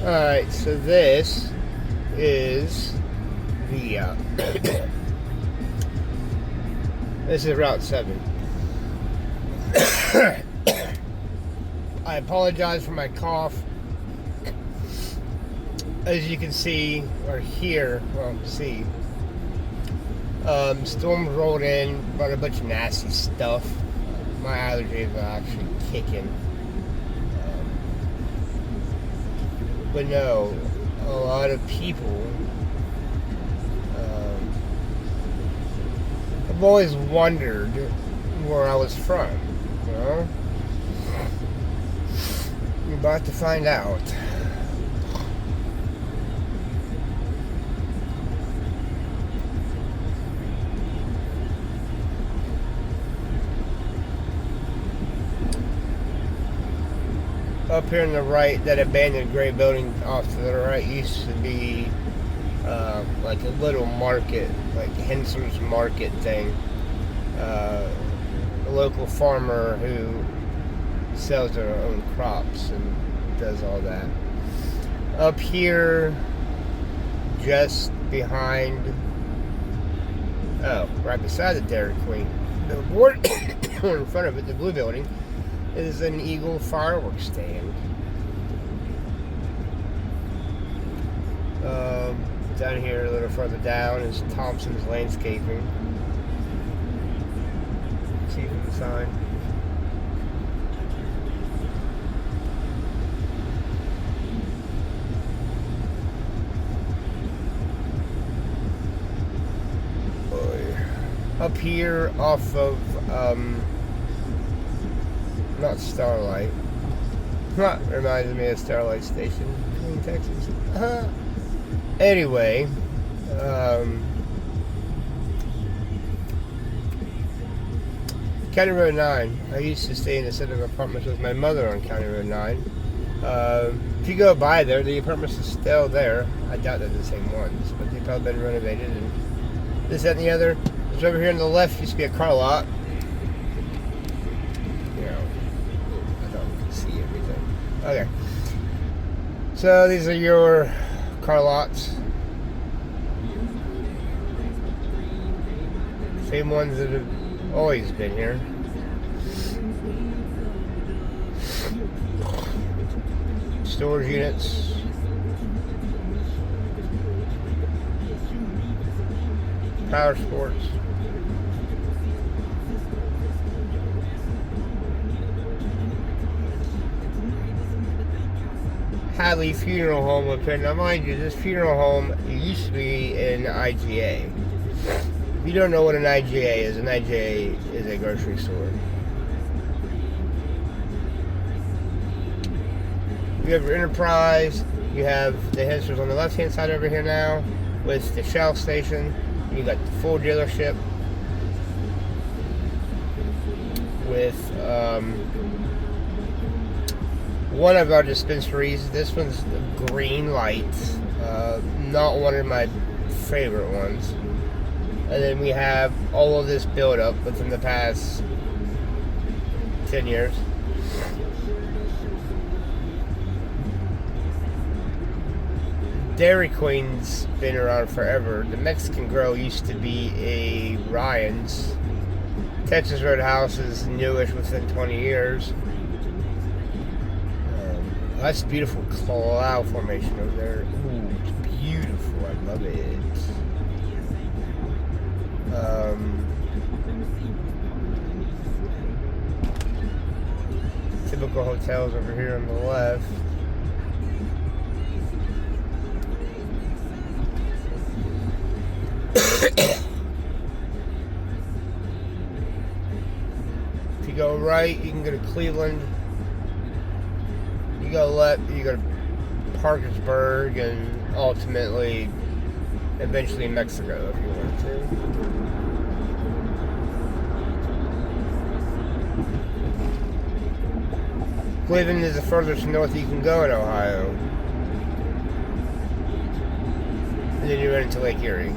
Alright, so this is the this is Route 7. I apologize for my cough. As you can see, or hear, well, see, storms rolled in, brought a bunch of nasty stuff. My allergies are actually kicking. But no, a lot of people, I've always wondered where I was from, you know? You're about to find out. Up here on the right, that abandoned gray building off to the right used to be like a little market, like Hensor's Market thing. A local farmer who sells their own crops and does all that. Up here, just behind, right beside the Dairy Queen billboard, in front of it, the blue building, is an Eagle fireworks stand. Down here, a little further down, is Thompson's Landscaping. See from the sign. Up here, off of not Starlight. Reminds me of Starlight Station in Texas. Anyway, County Road 9. I used to stay in a set of apartments with my mother on County Road 9. If you go by there, the apartments are still there. I doubt they're the same ones, but they've probably been renovated and this, that, and the other. There's over here on the left used to be a car lot. Okay, so these are your car lots. Same ones that have always been here. Storage units. Power sports. Hadley Funeral Home up here. Now, mind you, this funeral home used to be an IGA. If you don't know what an IGA is a grocery store. You have your Enterprise. You have the Hensers on the left-hand side over here now, with the Shell station. You got the full dealership with one of our dispensaries. This one's the Green Light, not one of my favorite ones. And then we have all of this build up within the past 10 years. Dairy Queen's been around forever. The Mexican Grill used to be a Ryan's. Texas Roadhouse is newish within 20 years. That's a beautiful cloud formation over there. Ooh, it's beautiful. I love it. Typical hotels over here on the left. If you go right, you can go to Cleveland. You go left, you go to Parkersburg, and ultimately, eventually Mexico if you want to. Cleveland is the furthest north you can go in Ohio. And then you run into Lake Erie.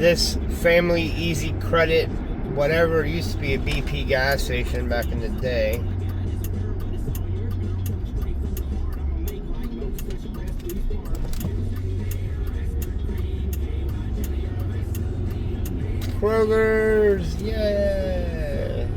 This Family Easy Credit, whatever, it used to be a BP gas station back in the day. Kroger's, yeah.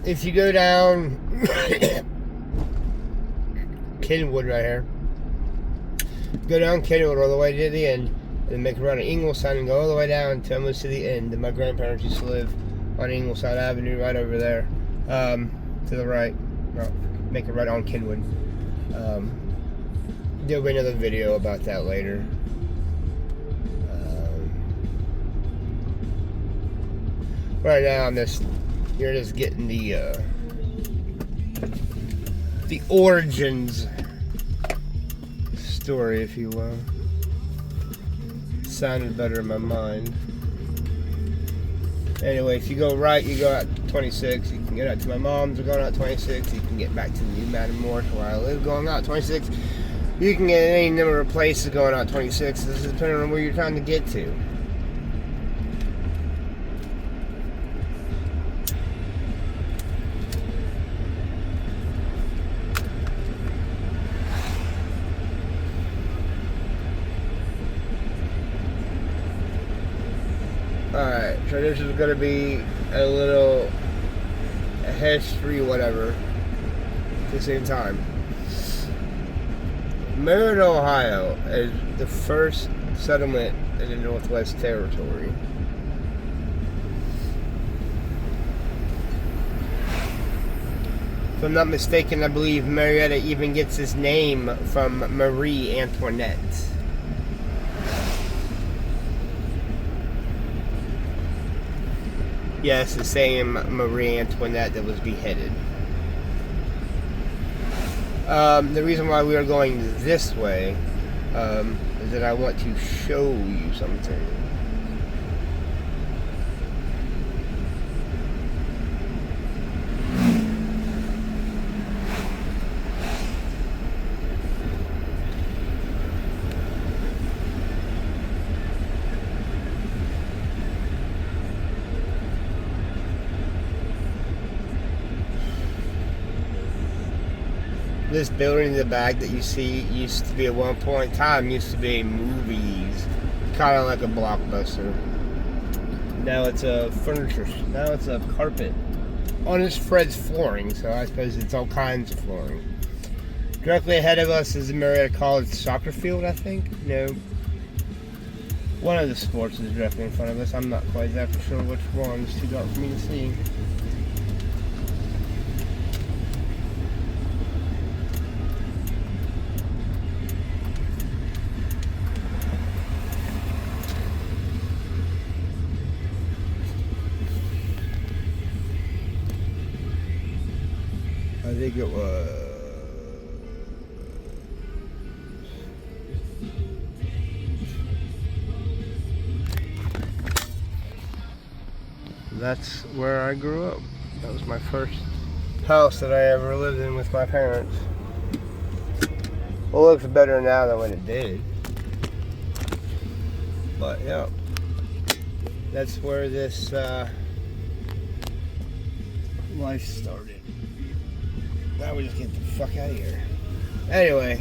If you go down Kenwood right here, go down Kenwood all the way to the end, and make around an Ingleside and go all the way down to almost to the end. And my grandparents used to live on Ingleside Avenue, right over there, to the right. No, make a right on Kenwood. There'll be another video about that later. Right now, you're just getting the origins story, if you will. Sounded better in my mind. Anyway, if you go right, you go out 26. You can get out to my mom's, or going out 26. You can get back to the New Mattermore, where I live, going out 26. You can get any number of places going out 26. This is depending on where you're trying to get to. Alright, so this is going to be a little history, whatever, at the same time. Marietta, Ohio is the first settlement in the Northwest Territory. If I'm not mistaken, I believe Marietta even gets its name from Marie Antoinette. Yes, the same Marie Antoinette that was beheaded. The reason why we are going this way is that I want to show you something. This building in the back that you see used to be at one point in time used to be movies, kind of like a Blockbuster. Now it's a furniture. Now it's a carpet on this Fred's flooring. So I suppose it's all kinds of flooring. Directly ahead of us is the Marietta College soccer field. I think no. One of the sports is directly in front of us. I'm not quite exactly sure which one. It's too dark for me to see. I think it was. That's where I grew up. That was my first house that I ever lived in with my parents. Well, it looks better now than when it did. But yeah, that's where this life started. Now we just get the fuck out of here. Anyway,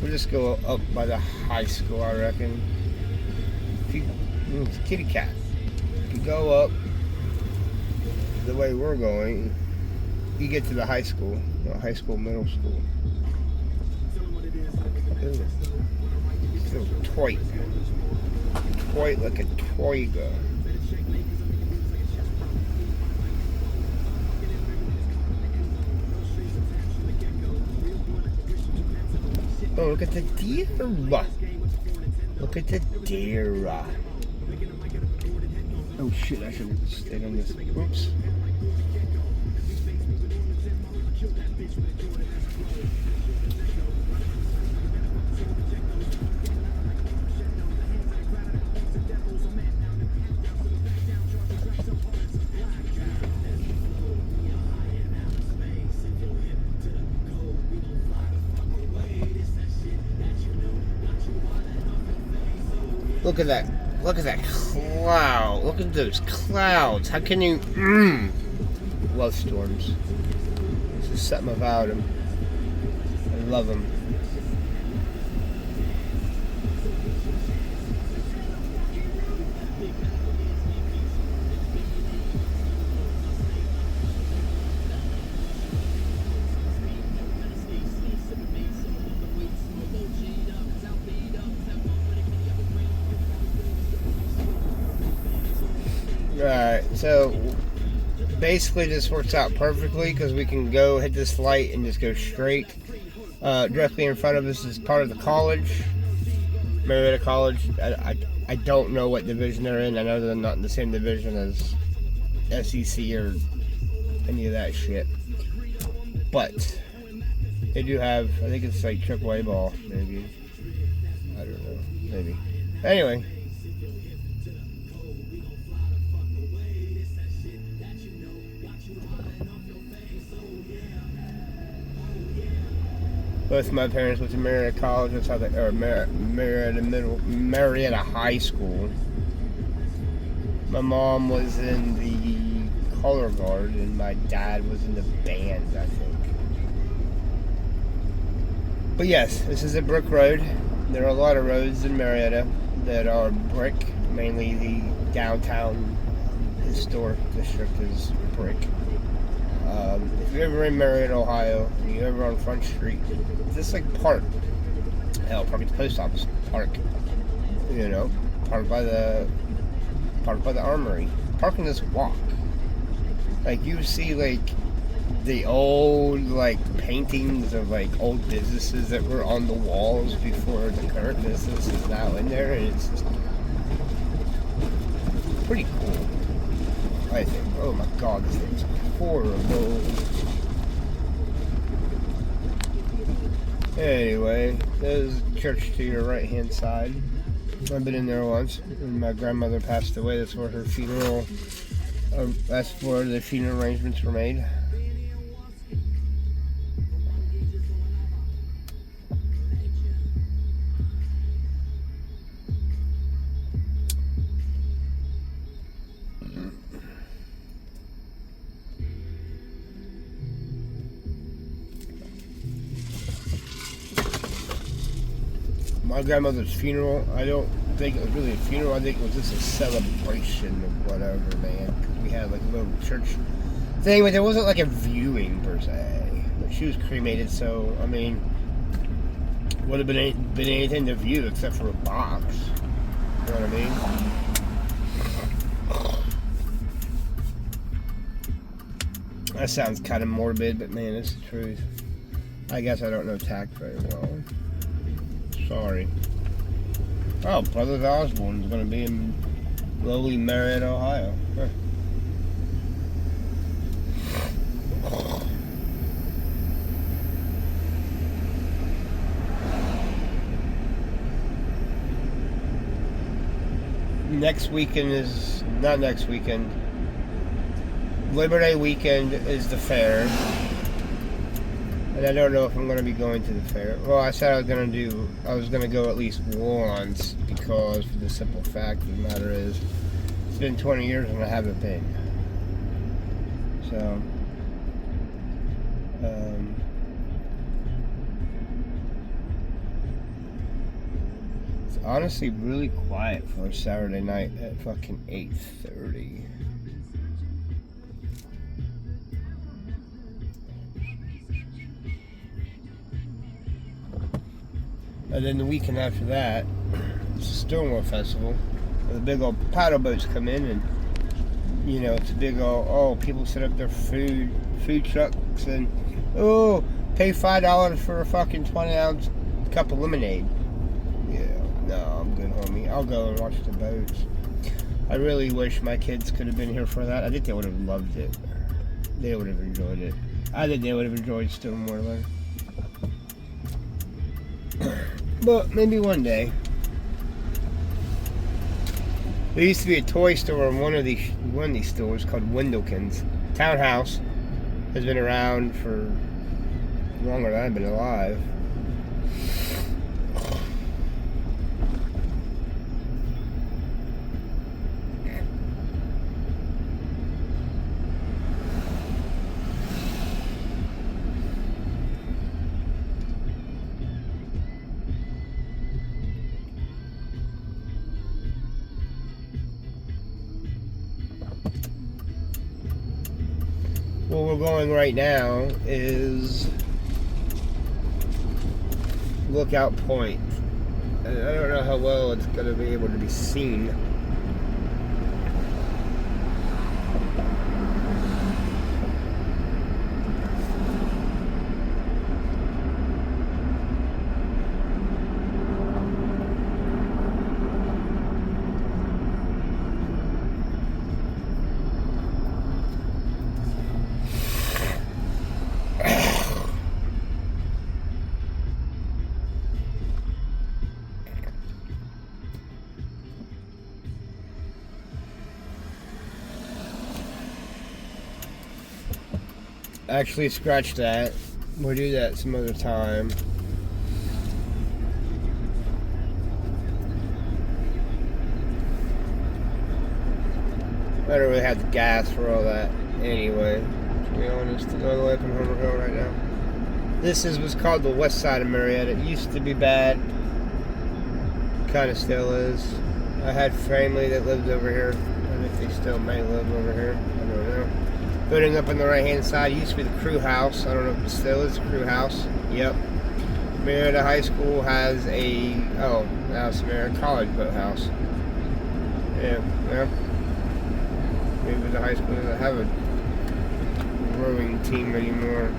we'll just go up by the high school, I reckon. It's a kitty cat. If you go up the way we're going, you get to the high school, high school, middle school. Ooh. So toy like a toiga. Oh, look at the deer. Look at the deer. Oh shit, I should have stayed on this. Oops. Look at that. Look at that cloud. Look at those clouds. How can you... Love storms. There's just something about them. I love them. Alright, so basically this works out perfectly because we can go hit this light and just go straight. Directly in front of us is part of the college, Marietta College. I don't know what division they're in. I know they're not in the same division as SEC or any of that shit. But they do have, I think it's like AAA ball, maybe. I don't know, maybe. Anyway. Both my parents went to Marietta College. That's how they, or Marietta High School. My mom was in the color guard, and my dad was in the band, I think. But yes, this is a brick road. There are a lot of roads in Marietta that are brick. Mainly the downtown historic district is brick. If you're ever in Marietta, Ohio, and you're ever on Front Street, just like park. Hell, park at the post office. Park. You know, park by the armory. Park and just walk. Like you see like the old like paintings of like old businesses that were on the walls before the current business is now in there, and it's just pretty cool, I think. Oh my god, this thing's horrible. Anyway, there's a church to your right hand side. I've been in there once. When my grandmother passed away, that's where her funeral, that's where the funeral arrangements were made. My grandmother's funeral, I don't think it was really a funeral. I think it was just a celebration of whatever, man. Because we had like a little church thing, but there wasn't like a viewing per se. But she was cremated, so I mean, would have been anything to view except for a box. You know what I mean? That sounds kind of morbid, but man, it's the truth. I guess I don't know tact very well. Sorry. Oh, Brothers Osborne's going to be in lowly Marietta, Ohio. Huh. Next weekend is, not next weekend, Labor Day weekend is the fair. And I don't know if I'm going to be going to the fair. Well, I said I was going to go at least once, because for the simple fact of the matter is, it's been 20 years and I haven't been. So, it's honestly really quiet for a Saturday night at fucking 8:30. And then the weekend after that, it's a Stonewall Festival. Where the big old paddle boats come in, and it's a big old people set up their food trucks, and pay $5 for a fucking 20-ounce cup of lemonade. Yeah, no, I'm good, homie. I'll go and watch the boats. I really wish my kids could have been here for that. I think they would have loved it. They would have enjoyed it. I think they would have enjoyed Stonewall. But maybe one day. There used to be a toy store in one of these stores called Wendellkins. Townhouse has been around for longer than I've been alive. Where we're going right now is Lookout Point. And I don't know how well it's going to be able to be seen. Actually, scratch that. We'll do that some other time. I don't really have the gas for all that anyway, to be honest. To go all the way up in Homer Hill right now. This is what's called the west side of Marietta. It used to be bad. Kind of still is. I had family that lived over here. I think they still may live over here. I don't know. Building up on the right hand side used to be the crew house. I don't know if it still is the crew house. Yep. Marietta High School has now it's Marietta College boathouse. Yeah. Maybe the high school doesn't have a rowing team anymore.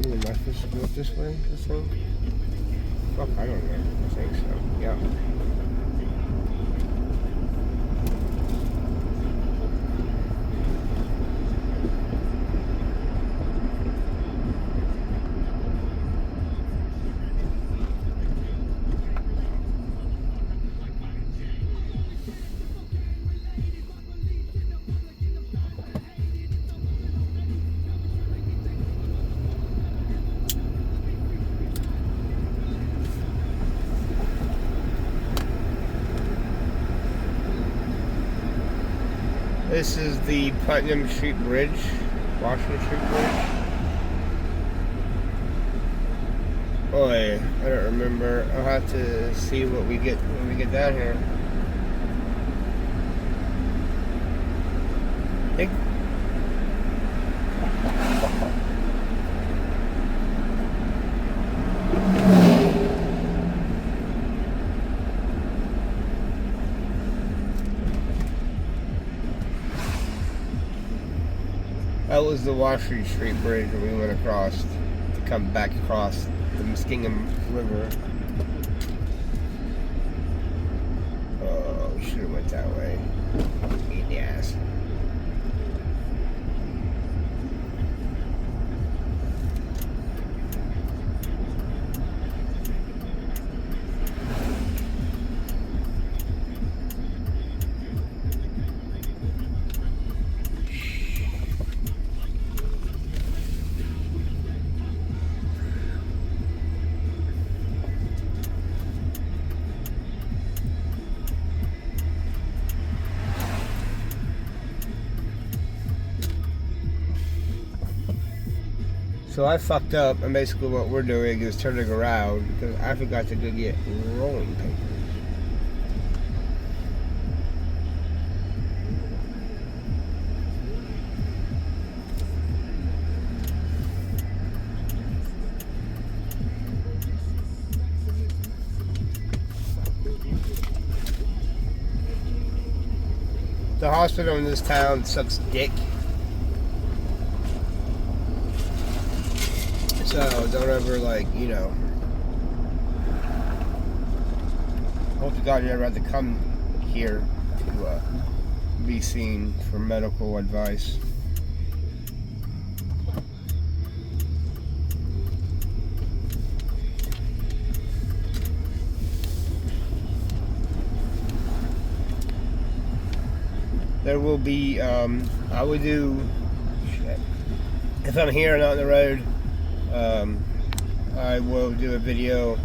Am I supposed to go up this way, this thing? Fuck, I don't know. I think so. Yeah. This is the Putnam Street Bridge, Washington Street Bridge. Oh, I don't remember. I'll have to see what we get when we get down here. I think that was the Washington Street Bridge where we went across to come back across the Muskingum River. Oh, we should have went that way. Eat the ass. So I fucked up, and basically what we're doing is turning around because I forgot to go get rolling papers. The hospital in this town sucks dick. So don't ever, like, you know. Hope to God you never have to come here to be seen for medical advice. There will be, I would do, shit. If I'm here and on the road, I will do a video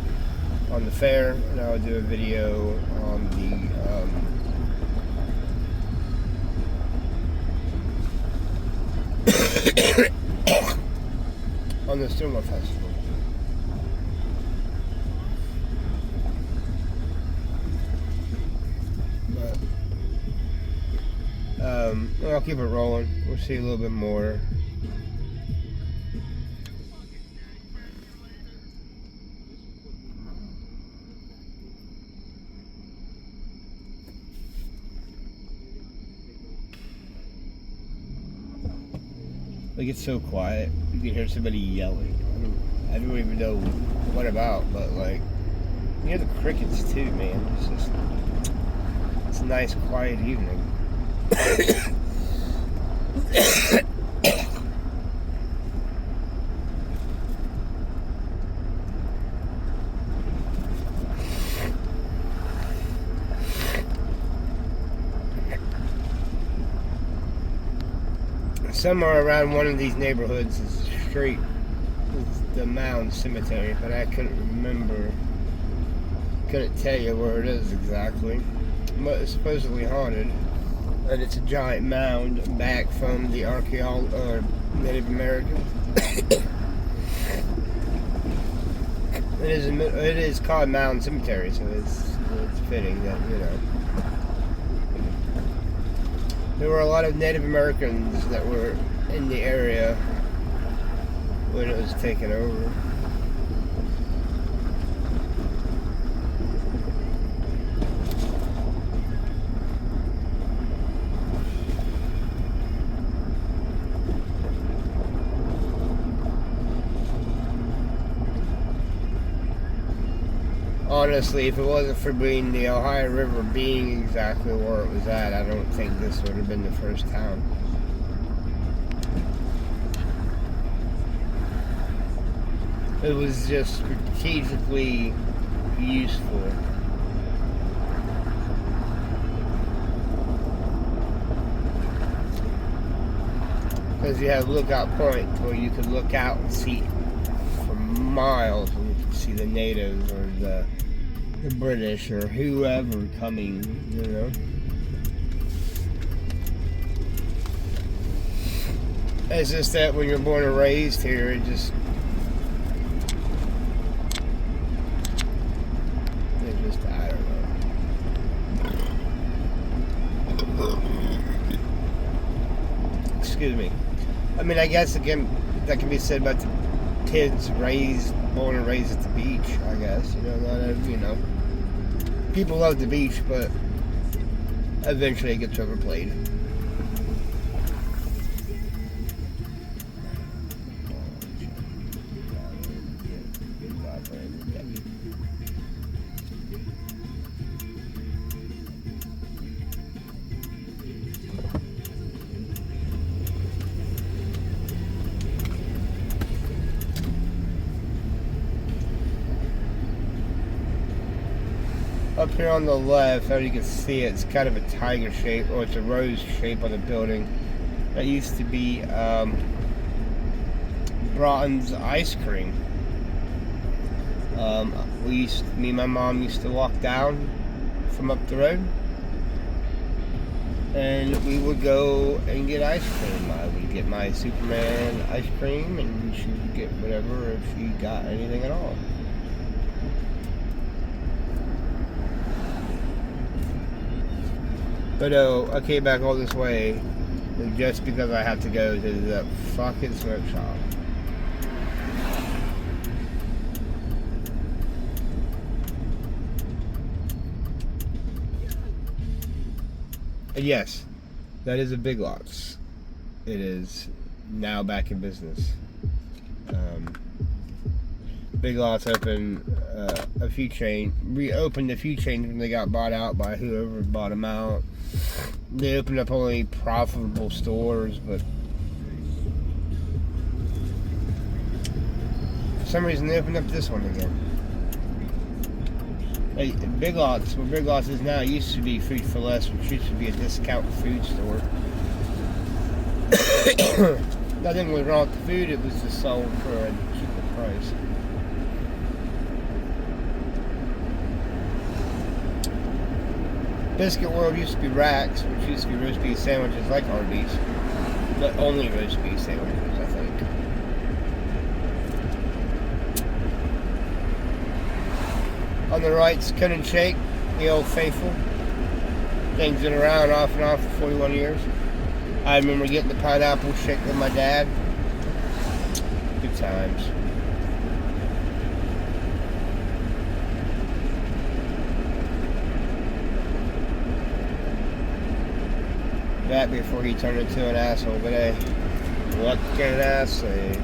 on the fair, and I'll do a video on the, on the Cinema Festival. But, I'll keep it rolling. We'll see a little bit more. Like, it's so quiet. You can hear somebody yelling. I don't even know what about, but, like, you hear the crickets too, man. It's a nice, quiet evening. Somewhere around one of these neighborhoods is straight is the Mound Cemetery, but I couldn't remember. Couldn't tell you where it is exactly. But it's supposedly haunted. And it's a giant mound back from the Native Americans. It is called Mound Cemetery, so it's fitting that, you know. There were a lot of Native Americans that were in the area when it was taken over. Honestly, if it wasn't for the Ohio River being exactly where it was at, I don't think this would have been the first town. It was just strategically useful. Because you had a lookout point where you could look out and see for miles, and you could see the natives or the British or whoever coming, you know. It's just that when you're born and raised here, it just I don't know. Excuse me. I mean, I guess again that can be said about the kids born and raised at the beach. I guess people love the beach, but eventually it gets overplayed. Up here on the left, as you can see, it's kind of a tiger shape, or it's a rose shape on the building. That used to be Broughton's Ice Cream. Me and my mom used to walk down from up the road, and we would go and get ice cream. I would get my Superman ice cream, and she would get whatever if she got anything at all. But I came back all this way just because I have to go to the fucking smoke shop. Yes, That is a Big Lots. It is now back in business. Big Lots reopened a few chains when they got bought out by whoever bought them out. They opened up only profitable stores, but for some reason they opened up this one again. Hey, Big Lots, where Big Lots is now, used to be Food for Less, which used to be a discount food store. Nothing was wrong with the food, it was just sold for a cheaper price. Biscuit World used to be Racks, which used to be roast beef sandwiches like Arby's, but only roast beef sandwiches, I think. On the right's Cone and Shake, the old faithful. Thing's been around off and on for 41 years. I remember getting the pineapple shake with my dad. Good times. That before he turned into an asshole, but hey, what can I say?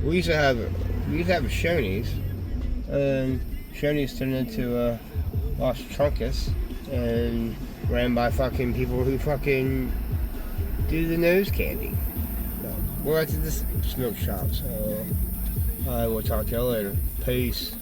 We used to have a Shoney's, and Shoney's turned into Las Truncas, and ran by fucking people who fucking do the nose candy. We're at this smoke shop, so I will talk to y'all later. Peace.